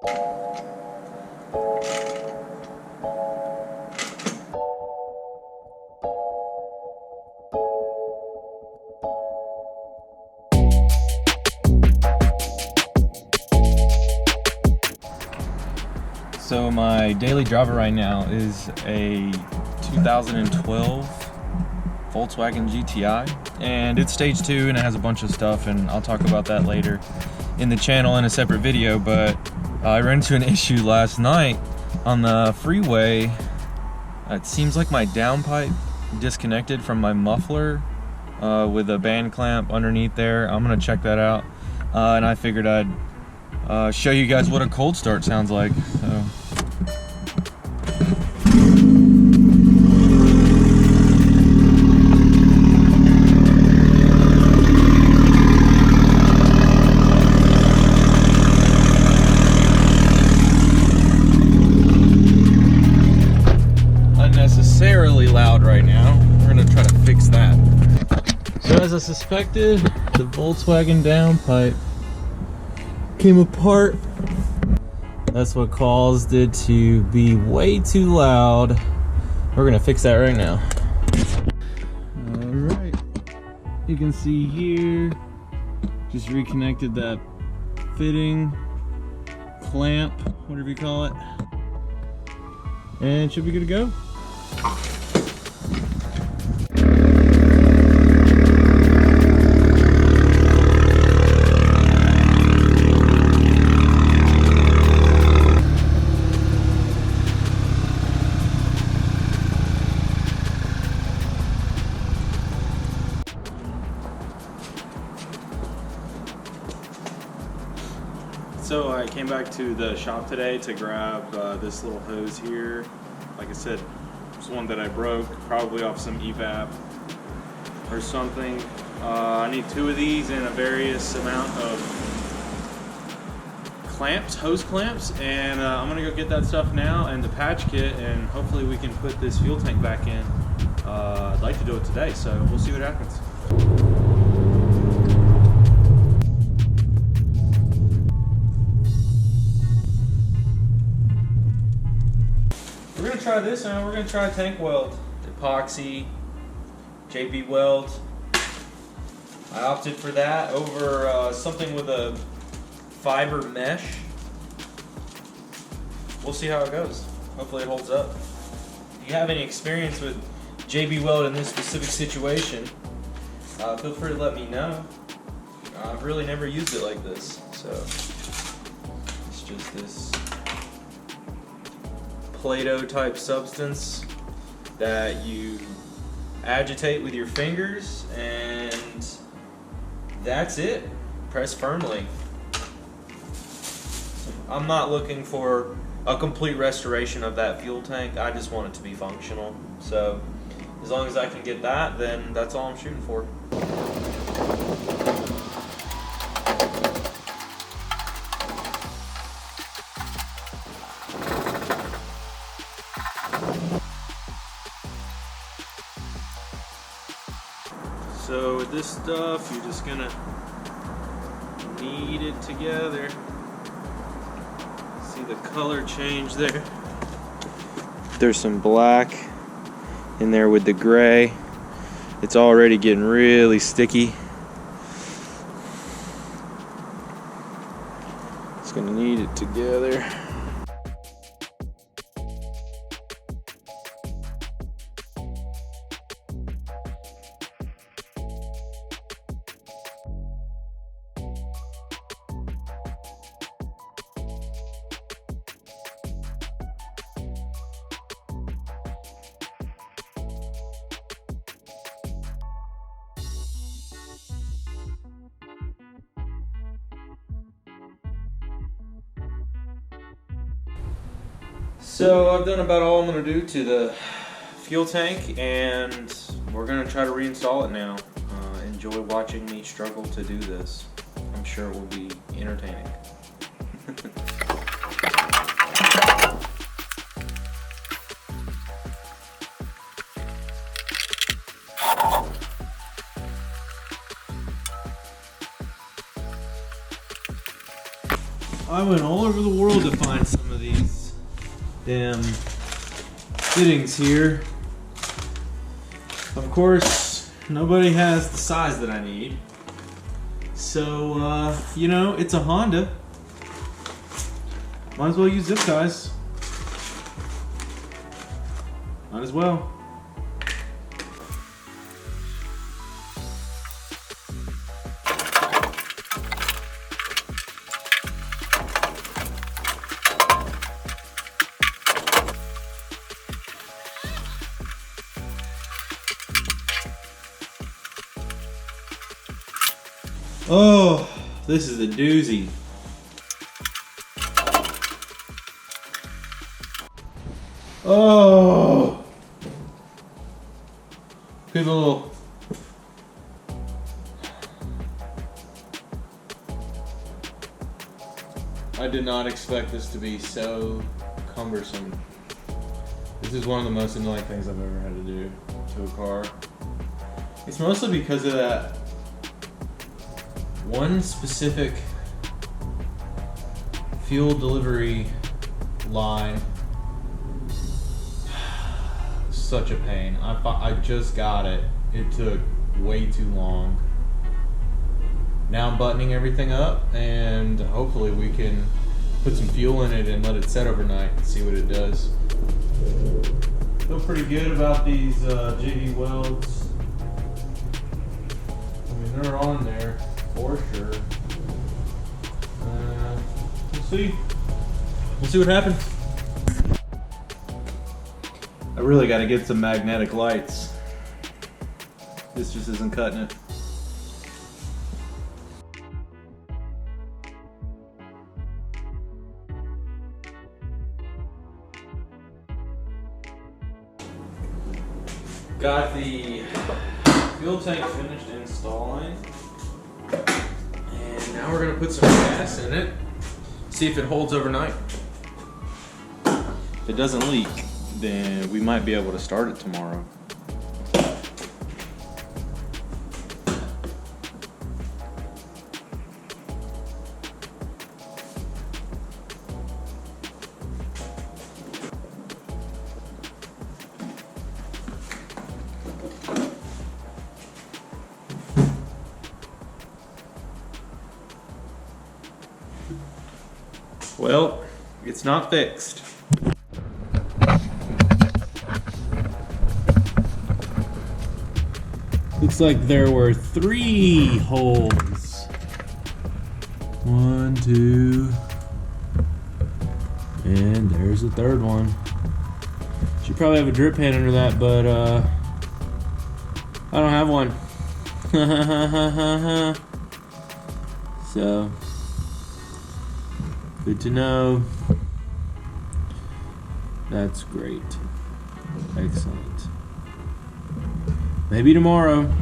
So my daily driver right now is a 2012 Volkswagen GTI, and it's stage 2 and it has a bunch of stuff, and I'll talk about that later in the channel in a separate video. But I ran into an issue last night on the freeway. It seems like my downpipe disconnected from my muffler with a band clamp underneath there. I'm gonna check that out, and I figured I'd show you guys what a cold start sounds like. So. Unnecessarily loud right now. We're gonna try to fix that. So as I suspected, the Volkswagen downpipe came apart. That's what caused it to be way too loud. We're gonna fix that right now. Alright, you can see here, just reconnected that fitting, clamp, whatever you call it, and it should be good to go. So I came back to the shop today to grab this little hose here. Like I said, it's one that I broke, probably off some evap or something. I need 2 of these and a various amount of clamps, hose clamps, and I'm gonna go get that stuff now and the patch kit, and hopefully we can put this fuel tank back in. I'd like to do it today, so we'll see what happens. We're gonna try this now. We're gonna try tank weld, epoxy, JB weld. I opted for that over something with a fiber mesh. We'll see how it goes. Hopefully it holds up. If you have any experience with JB weld in this specific situation, feel free to let me know. I've really never used it like this, so it's just this Play-Doh type substance that you agitate with your fingers, and that's it. Press firmly. I'm not looking for a complete restoration of that fuel tank. I just want it to be functional. So as long as I can get that, then that's all I'm shooting for. So with this stuff, you're just gonna knead it together. See the color change there? There's some black in there with the gray. It's already getting really sticky. Just gonna knead it together. So I've done about all I'm going to do to the fuel tank, and we're going to try to reinstall it now. Enjoy watching me struggle to do this. I'm sure it will be entertaining. I went all over the world to find some of these damn fittings here. Of course, nobody has the size that I need. So, you know, it's a Honda. Might as well use zip ties. Might as well. Oh, this is a doozy. Oh, people. I did not expect this to be so cumbersome. This is one of the most annoying things I've ever had to do to a car. It's mostly because of that one specific fuel delivery line. Such a pain. I just got it. It took way too long. Now I'm buttoning everything up, and hopefully we can put some fuel in it and let it set overnight and see what it does. Feel pretty good about these JD welds. I mean, they're on there for sure. We'll see. We'll see what happens. I really got to get some magnetic lights. This just isn't cutting it. Got the fuel tank finished installing. And now we're going to put some gas in it. See if it holds overnight. If it doesn't leak, then we might be able to start it tomorrow. Well, it's not fixed. Looks like there were 3 holes. 1, 2, and there's the 3rd one. Should probably have a drip pan under that, but I don't have one. So, good to know. That's great. Excellent. Maybe tomorrow.